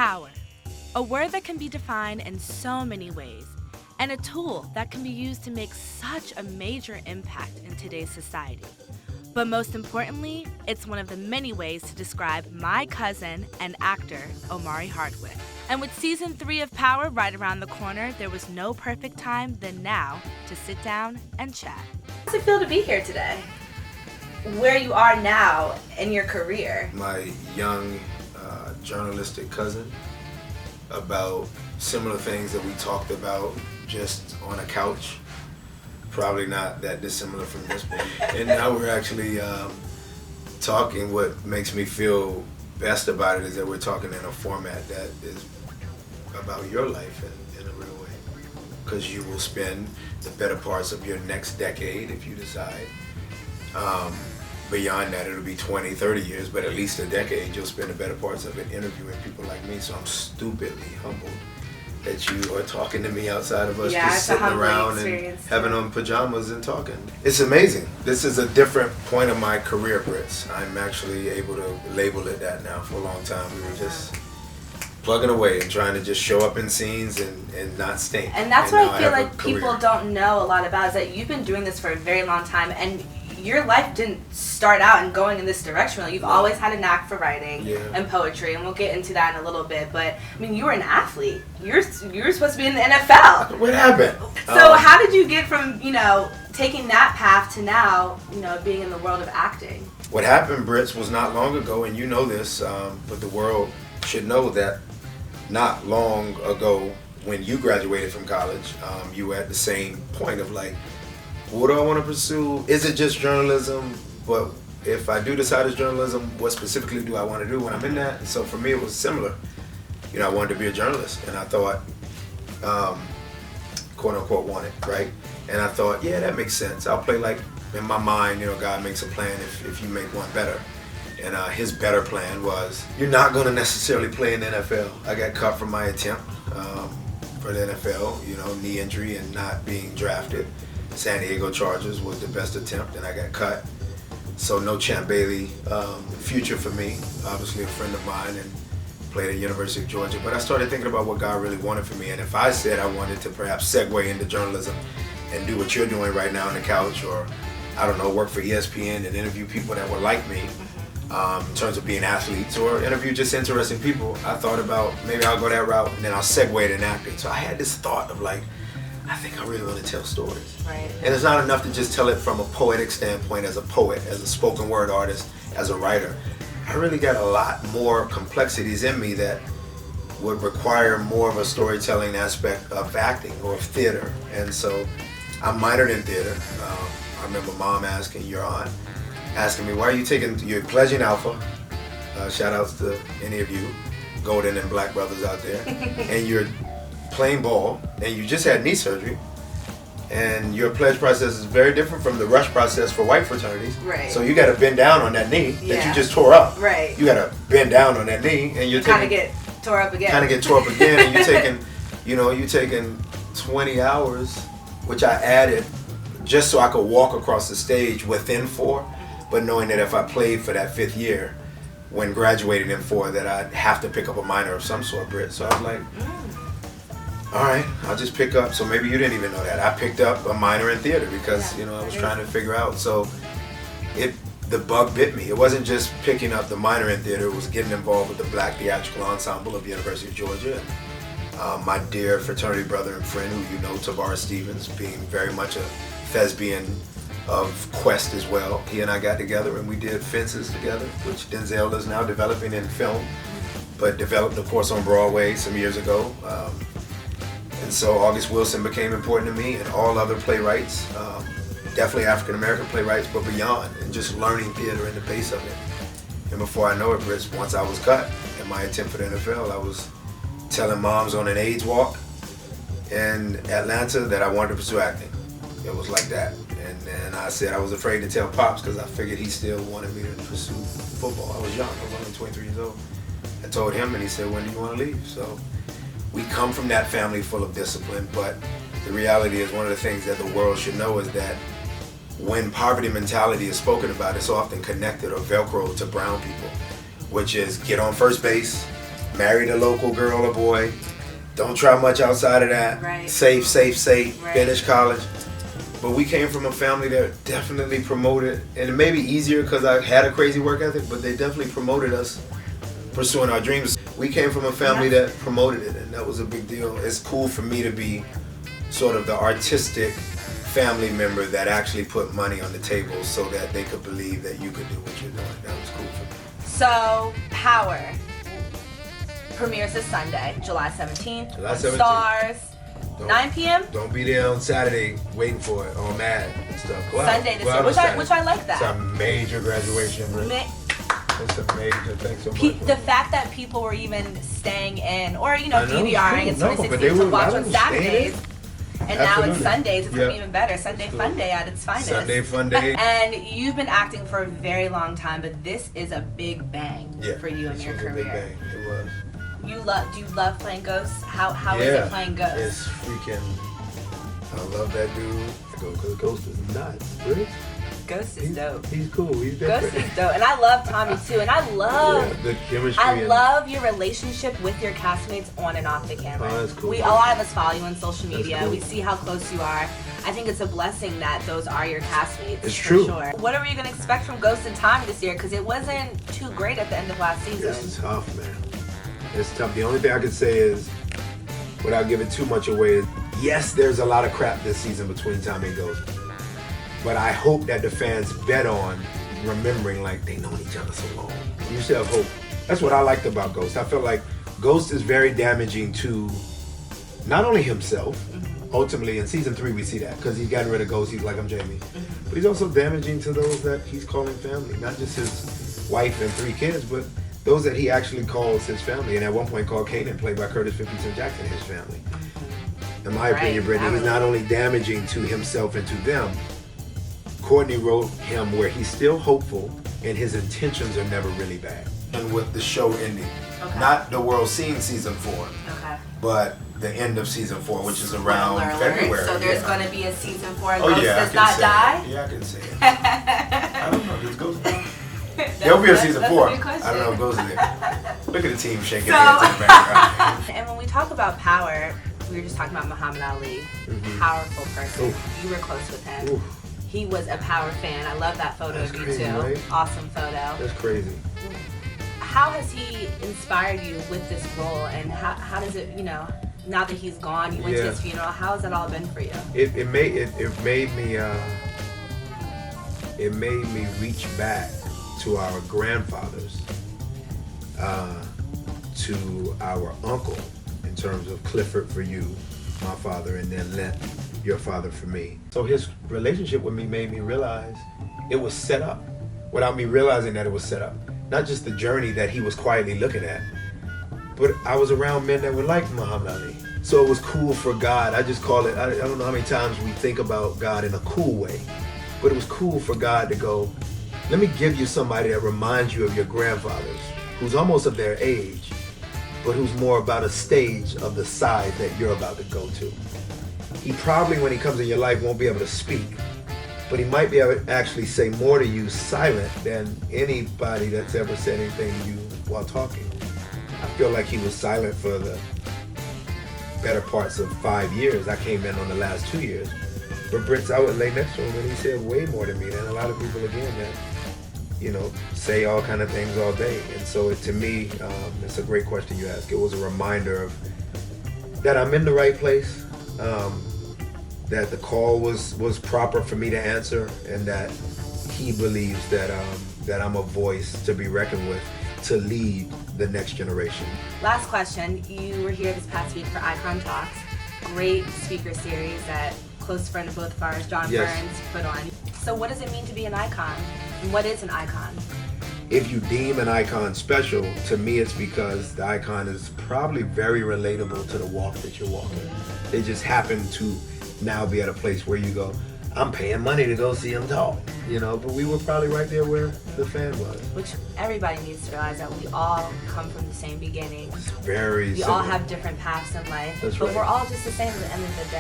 Power, a word that can be defined in so many ways, and a tool that can be used to make such a major impact in today's society. But most importantly, it's one of the many ways to describe my cousin and actor, Omari Hardwick. And with season 3 of Power right around the corner, there was no perfect time than now to sit down and chat. How does it feel to be here today? Where you are now in your career? My young journalistic cousin, about similar things that we talked about just on a couch. Probably not that dissimilar from this one. And now we're actually talking. What makes me feel best about it is that we're talking in a format that is about your life in a real way. Because you will spend the better parts of your next decade, if you decide. Beyond that, it'll be 20, 30 years, but at least a decade, you'll spend the better parts of it interviewing people like me. So I'm stupidly humbled that you are talking to me outside of us just sitting around and having on pajamas and talking. It's amazing. This is a different point of my career, Brits. I'm actually able to label it that now. For a long time, we were just plugging away and trying to just show up in scenes and not stink. And that's what I feel like people don't know a lot about, is that you've been doing this for a very long time, and your life didn't start out and going in this direction. Like, you've always had a knack for writing and poetry, and we'll get into that in a little bit. But I mean, you were an athlete. You're supposed to be in the NFL. What happened? So how did you get from taking that path to now being in the world of acting? What happened, Brits, was not long ago, and you know this, but the world should know that not long ago, when you graduated from college, you were at the same point of like, what do I want to pursue? Is it just journalism? But if I do decide it's journalism, what specifically do I want to do when I'm in that? So for me, it was similar. I wanted to be a journalist, and I thought, quote unquote, wanted, right? And I thought, yeah, that makes sense. I'll play like, in my mind, God makes a plan if you make one better. And his better plan was, you're not going to necessarily play in the NFL. I got cut from my attempt for the NFL, knee injury and not being drafted. San Diego Chargers was the best attempt, and I got cut. So no Champ Bailey future for me. Obviously a friend of mine and played at University of Georgia. But I started thinking about what God really wanted for me. And if I said I wanted to perhaps segue into journalism and do what you're doing right now on the couch, or I don't know, work for ESPN and interview people that were like me in terms of being athletes, or interview just interesting people, I thought about maybe I'll go that route and then I'll segue into acting. So I had this thought of like, I think I really want to tell stories. Right. And it's not enough to just tell it from a poetic standpoint, as a poet, as a spoken word artist, as a writer. I really got a lot more complexities in me that would require more of a storytelling aspect of acting or of theater. And so I minored in theater. I remember Mom asking, your aunt, asking me, why are you taking, you're pledging Alpha, shout outs to any of you, Golden and Black brothers out there, and you're playing ball, and you just had knee surgery, and your pledge process is very different from the rush process for white fraternities. Right. So you got to bend down on that knee that you just tore up. Right. You got to bend down on that knee, and you're kind of get tore up again. And you're taking, you're taking 20 hours, which I added just so I could walk across the stage within 4, but knowing that if I played for that 5th year, when graduating in 4, that I'd have to pick up a minor of some sort, Brit. So I was like, all right, I'll just pick up. So maybe you didn't even know that. I picked up a minor in theater because, I was trying to figure out. So the bug bit me. It wasn't just picking up the minor in theater. It was getting involved with the Black Theatrical Ensemble of the University of Georgia. And my dear fraternity brother and friend, who you know, Tavares Stevens, being very much a thespian of Quest as well. He and I got together and we did Fences together, which Denzel is now developing in film, but developed, of course, on Broadway some years ago. And so August Wilson became important to me, and all other playwrights, definitely African American playwrights, but beyond, and just learning theater and the base of it. And before I know it, Rich, once I was cut in my attempt for the NFL, I was telling moms on an AIDS walk in Atlanta that I wanted to pursue acting. It was like that. And then I said I was afraid to tell Pops because I figured he still wanted me to pursue football. I was young, I was only 23 years old. I told him and he said, when do you want to leave? So we come from that family full of discipline, but the reality is one of the things that the world should know is that when poverty mentality is spoken about, it's often connected or Velcro to brown people, which is get on first base, married a local girl or boy. Don't try much outside of that. Right. Safe. Right. Finish college. But we came from a family that definitely promoted, and it may be easier because I had a crazy work ethic, but they definitely promoted us pursuing our dreams. We came from a family that promoted it, and that was a big deal. It's cool for me to be sort of the artistic family member that actually put money on the table so that they could believe that you could do what you're doing. That was cool for me. So, Power premieres this Sunday, July 17th. July on 17th. Stars, 9 p.m. Don't be there on Saturday waiting for it on Mad and stuff. Go out. Sunday this Go year, out on which Saturday. I like that. It's a major graduation, bro. It's a major. Thanks so much. The fact that people were even staying in, or I know, DVRing in no, but 2016 they to were watch allowed on to stay Saturdays, in. and now it's Absolutely. Sundays. It's gonna be Yep. even better. Sunday Fun Day at its finest. Sunday Fun Day. And you've been acting for a very long time, but this is a big bang for you in this your was a big career. bang. It was. Do you love playing Ghosts? How is Yeah, it playing Ghosts? It's freaking. I love that dude. Because Ghost is nuts, really. Ghost is dope. He's cool. He's Ghost different. is dope, and I love Tommy too, and I love. Yeah, the chemistry. I and- love your relationship with your castmates on and off the camera. Oh, that's cool. A lot of us follow you on social That's media. cool. We see how close you are. I think it's a blessing that those are your castmates. It's for true. Sure. What are we gonna expect from Ghost and Tommy this year? Because it wasn't too great at the end of last season. It's tough, man. It's tough. The only thing I could say is, without giving too much away, is yes, there's a lot of crap this season between Tommy and Ghost. But I hope that the fans bet on remembering, like, they known each other so long. You should have hope. That's what I liked about Ghost. I felt like Ghost is very damaging to not only himself, ultimately in season 3 we see that, because he's gotten rid of Ghost, he's like, I'm Jamie. But he's also damaging to those that he's calling family, not just his wife and 3 kids, but those that he actually calls his family, and at one point called Kanan, played by Curtis 50 Cent Jackson, his family. In my opinion, Brittany, he's not only damaging to himself and to them. Courtney wrote him where he's still hopeful and his intentions are never really bad. And with the show ending, not the world seeing season 4, but the end of season 4, which is around February. So there's going to be a season 4 and Oh Ghost yeah, does not die? Yeah, I can say it. I don't know. Does Ghost die? There'll be a season 4. I don't know if Ghost is there. Look at the team shaking their heads in the background. And when we talk about Power, we were just talking about Muhammad Ali, powerful person. Oof. You were close with him. Oof. He was a Power fan. I love that photo That's of you crazy, too. right? Awesome photo. That's crazy. How has he inspired you with this role, and how does it, now that he's gone, you went to his funeral, how has that all been for you? It made me reach back to our grandfathers, to our uncle, in terms of Clifford for you, my father, and then Lent, your father for me. So his relationship with me made me realize it was set up, without me realizing that it was set up. Not just the journey that he was quietly looking at, but I was around men that were like Muhammad Ali. So it was cool for God. I just call it, I don't know how many times we think about God in a cool way, but it was cool for God to go, let me give you somebody that reminds you of your grandfathers, who's almost of their age, but who's more about a stage of the side that you're about to go to. He probably, when he comes in your life, won't be able to speak, but he might be able to actually say more to you silent than anybody that's ever said anything to you while talking. I feel like he was silent for the better parts of 5 years. I came in on the last 2 years. But Britt's out and lay next to him, and he said way more to me than a lot of people, again, that, say all kind of things all day. And so to me, it's a great question you ask. It was a reminder of that I'm in the right place, that the call was proper for me to answer, and that he believes that I'm a voice to be reckoned with to lead the next generation. Last question. You were here this past week for Icon Talks. Great speaker series that close friend of both of ours, John Burns, put on. So what does it mean to be an icon? And what is an icon? If you deem an icon special, to me it's because the icon is probably very relatable to the walk that you're walking. They just happen to now be at a place where you go, I'm paying money to go see him talk, but we were probably right there where the fan was. Which everybody needs to realize, that we all come from the same beginning. It's very We similar. all have different paths in life, That's but right. we're all just the same at the end of the day.